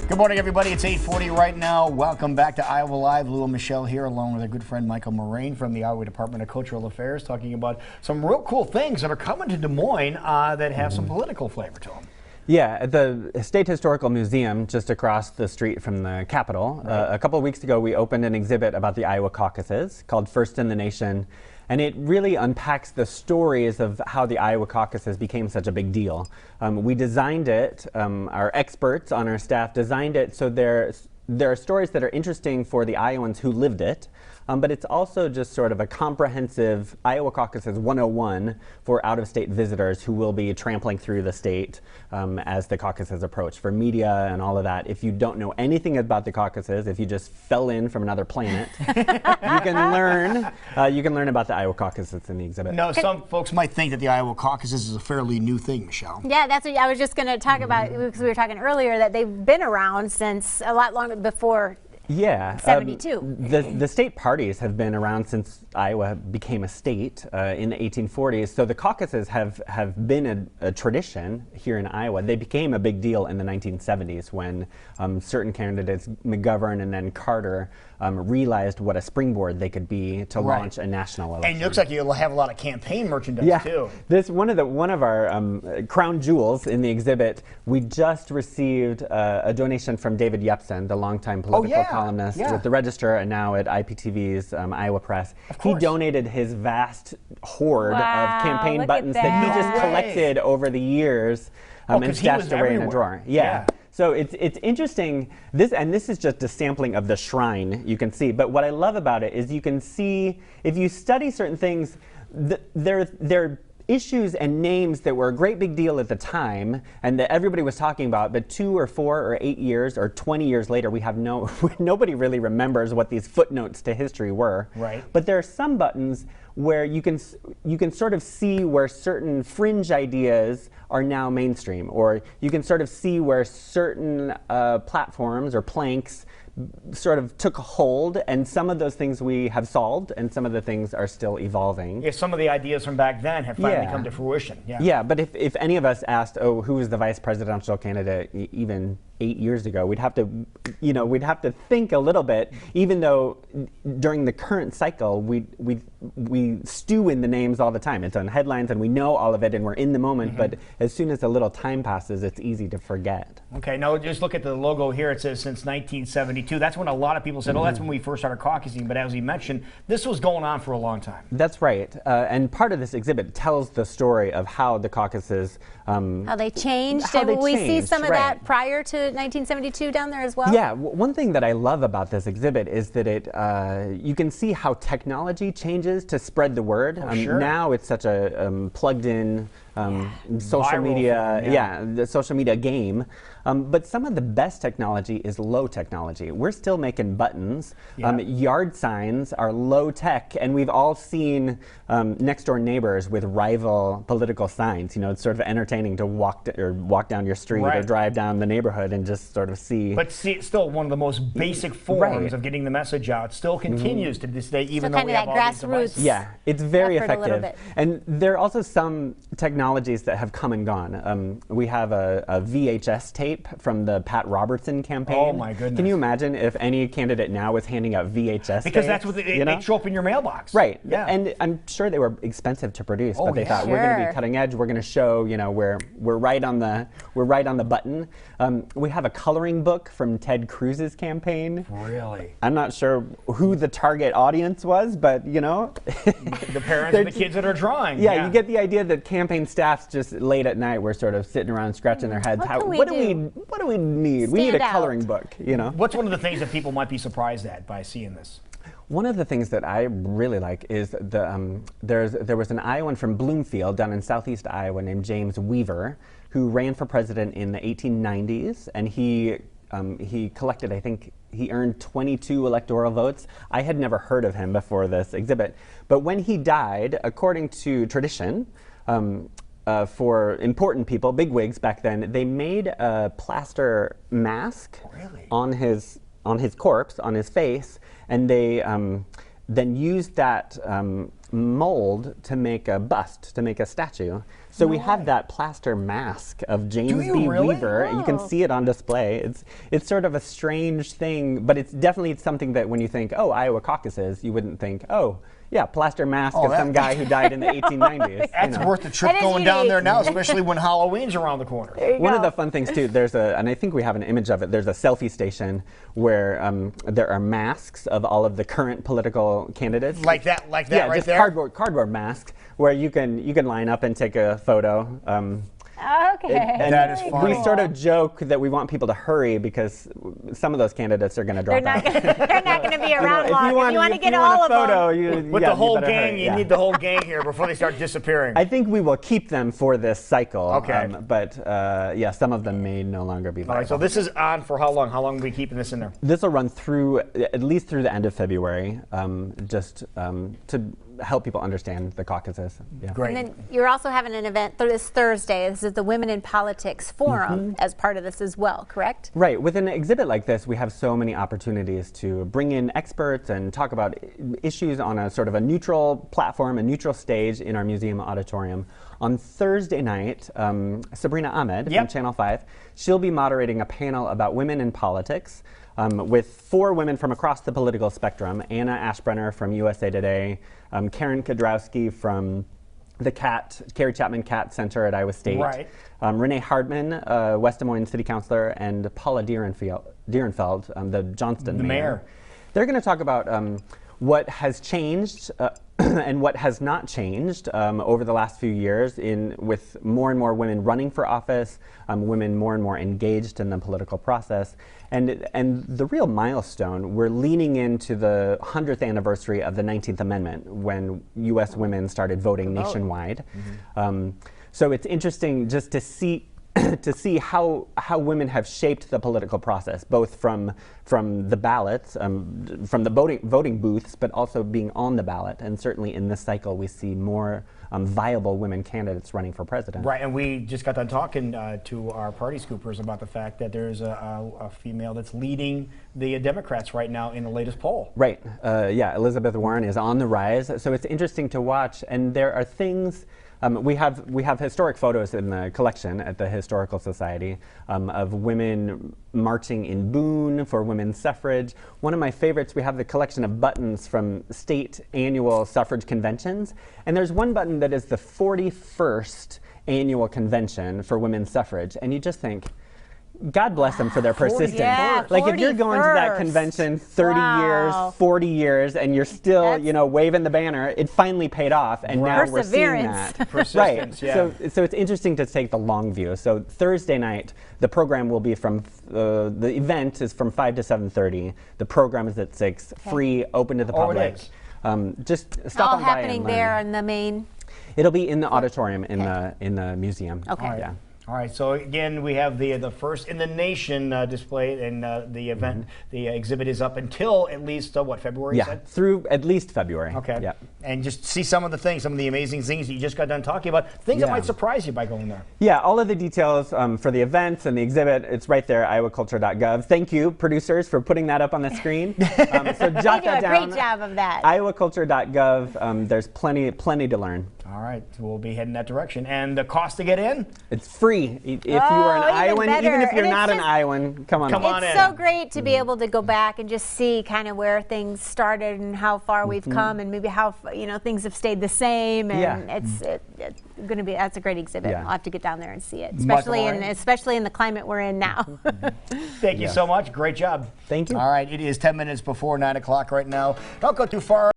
Good morning, everybody. It's 8:40 right now. Welcome back to Iowa Live. Lou and Michelle here, along with our good friend Michael Moraine from the Iowa Department of Cultural Affairs, talking about some real cool things that are coming to Des Moines that have some political flavor to them. Yeah, at the State Historical Museum, just across the street from the Capitol, a couple of weeks ago, we opened an exhibit about the Iowa caucuses called First in the Nation. And it really unpacks the stories of how the Iowa caucuses became such a big deal. We designed it, our experts on our staff designed it so there are stories that are interesting for the Iowans who lived it, but it's also just sort of a comprehensive Iowa Caucuses 101 for out-of-state visitors who will be trampling through the state as the caucuses approach. For media and all of that, if you don't know anything about the caucuses, if you just fell in from another planet, you can learn about the Iowa caucuses in the exhibit. No, some folks might think that the Iowa caucuses is a fairly new thing, Michelle. Yeah, that's what I was just going to talk about, because we were talking earlier that they've been around since a lot longer before. Yeah, 72. The state parties have been around since Iowa became a state in the 1840s. So the caucuses have been a tradition here in Iowa. They became a big deal in the 1970s when certain candidates, McGovern and then Carter, realized what a springboard they could be to launch a national election. And it looks like you'll have a lot of campaign merchandise too. This one of our crown jewels in the exhibit. We just received a donation from David Yepsen, the longtime political columnist with the Register and now at IPTV's Iowa Press. He donated his vast hoard of campaign buttons that he just collected over the years and stashed away in a drawer. Yeah. So it's interesting. This is just a sampling of the shrine, you can see. But what I love about it is you can see, if you study certain things, they're issues and names that were a great big deal at the time and that everybody was talking about, but 2 or 4 or 8 years or 20 years later, we have nobody really remembers what these footnotes to history were. Right. But there are some buttons where you can sort of see where certain fringe ideas are now mainstream, or you can sort of see where certain platforms or planks sort of took hold, and some of those things we have solved, and some of the things are still evolving. Yeah, some of the ideas from back then have finally come to fruition. Yeah, but if any of us asked, oh, who was the vice presidential candidate even 8 years ago, we'd have to think a little bit, even though during the current cycle, we stew in the names all the time. It's on headlines and we know all of it and we're in the moment, but as soon as a little time passes, it's easy to forget. Okay, now just look at the logo here. It says since 1972. That's when a lot of people said, oh, that's when we first started caucusing. But as you mentioned, this was going on for a long time. That's right. And part of this exhibit tells the story of how the caucuses how they changed. We see some of that prior to 1972 down there as well? Yeah, one thing that I love about this exhibit is that you can see how technology changes to spread the word. Now it's such a plugged-in social media, the social media game. But some of the best technology is low technology. We're still making buttons. Yard signs are low tech, and we've all seen next door neighbors with rival political signs. You know, it's sort of entertaining to walk down your street or drive down the neighborhood and just sort of see. But see, it's still one of the most basic forms of getting the message out. Still continues to this day, even though we have all these devices. Yeah, it's very effective. And there are also some technologies that have come and gone. We have a VHS tape from the Pat Robertson campaign. Oh my goodness. Can you imagine if any candidate now was handing out VHS Because tapes, that's what they show up in your mailbox. Right. Yeah. And I'm sure they were expensive to produce, but they thought we're going to be cutting edge. We're going to show, we're right on the button. We have a coloring book from Ted Cruz's campaign. Really? I'm not sure who the target audience was, but the parents and the kids that are drawing. Yeah, you get the idea that campaign staffs just late at night were sort of sitting around scratching their heads. What do we need? We need a coloring book, What's one of the things that people might be surprised at by seeing this? One of the things that I really like is there was an Iowan from Bloomfield down in southeast Iowa named James Weaver who ran for president in the 1890s, and he collected, I think, he earned 22 electoral votes. I had never heard of him before this exhibit, but when he died, according to tradition, for important people, bigwigs back then, they made a plaster mask on his corpse, on his face, and they then used that mold to make a bust, to make a statue. So we have that plaster mask of James B. really? Weaver. You can see it on display. It's sort of a strange thing, but it's definitely something that when you think, oh, Iowa caucuses, you wouldn't think, oh, yeah, plaster mask of some guy who died in the 1890s. That's worth the trip going down there now, especially when Halloween's around the corner. One of the fun things too, and I think we have an image of it, there's a selfie station where there are masks of all of the current political candidates. Like that yeah, right just there? cardboard masks where you can line up and take a photo. Okay. And that is funny. We sort of joke that we want people to hurry because some of those candidates are going to drop out. They're not going to be around long. If you want to get all of them. With the whole gang, hurry, you need the whole gang here before they start disappearing. I think we will keep them for this cycle. Okay. But yeah, some of them may no longer be viable. All right, so this is on for how long? How long are we keeping this in there? This will run through, at least through the end of February, just to help people understand the caucuses. Yeah. Great. And then you're also having an event this Thursday. This is the Women in Politics Forum as part of this as well, correct? Right. With an exhibit like this, we have so many opportunities to bring in experts and talk about issues on a sort of a neutral platform, a neutral stage in our museum auditorium. On Thursday night, Sabrina Ahmed from Channel 5, she'll be moderating a panel about women in politics. With 4 women from across the political spectrum: Anna Ashbrenner from USA Today, Karen Kadrowski from the Carrie Chapman Cat Center at Iowa State, Renee Hardman, West Des Moines City Councilor, and Paula Dierenfeld, the Johnston mayor. They're going to talk about what has changed and what has not changed over the last few years with more and more women running for office, women more and more engaged in the political process. And the real milestone, we're leaning into the 100th anniversary of the 19th Amendment when U.S. women started voting nationwide. So it's interesting just to see how women have shaped the political process, both from the ballots, from the voting booths, but also being on the ballot. And certainly in this cycle, we see more viable women candidates running for president. Right, and we just got done talking to our party scoopers about the fact that there's a female that's leading the Democrats right now in the latest poll. Right, yeah, Elizabeth Warren is on the rise. So it's interesting to watch, and there are things. We have historic photos in the collection at the Historical Society of women marching in Boone for women's suffrage. One of my favorites, we have the collection of buttons from state annual suffrage conventions. And there's one button that is the 41st annual convention for women's suffrage. And you just think, God bless them for their persistence. Yeah, like if you're going to that convention 30 years, 40 years, and you're still, waving the banner, it finally paid off, and now we're seeing that. Persistence, right. So it's interesting to take the long view. So Thursday night, the program will be from the event is from 5 to 7:30. The program is at 6, free, open to the public. Just stop all on by and happening learn. there in the main. It'll be in the auditorium in the museum. Okay. Yeah. All right, so again, we have the first in the nation display, and the event, the exhibit is up until at least, what, February? Yeah, through at least February. Okay. Yeah. And just see some of the things, some of the amazing things that you just got done talking about, things that might surprise you by going there. Yeah, all of the details for the events and the exhibit, it's right there, iowaculture.gov. Thank you, producers, for putting that up on the screen. So jot that down. Great job of that. iowaculture.gov. There's plenty to learn. All right, so we'll be heading that direction. And the cost to get in? It's free. If you are an Iowan, even if you're not an Iowan, come on in. It's so great to be able to go back and just see kind of where things started and how far we've come, and maybe how things have stayed the same. And it's going to be, that's a great exhibit. Yeah. I'll have to get down there and see it, especially in the climate we're in now. Thank you so much. Great job. Thank you. All right, it is 10 minutes before 9 o'clock right now. Don't go too far.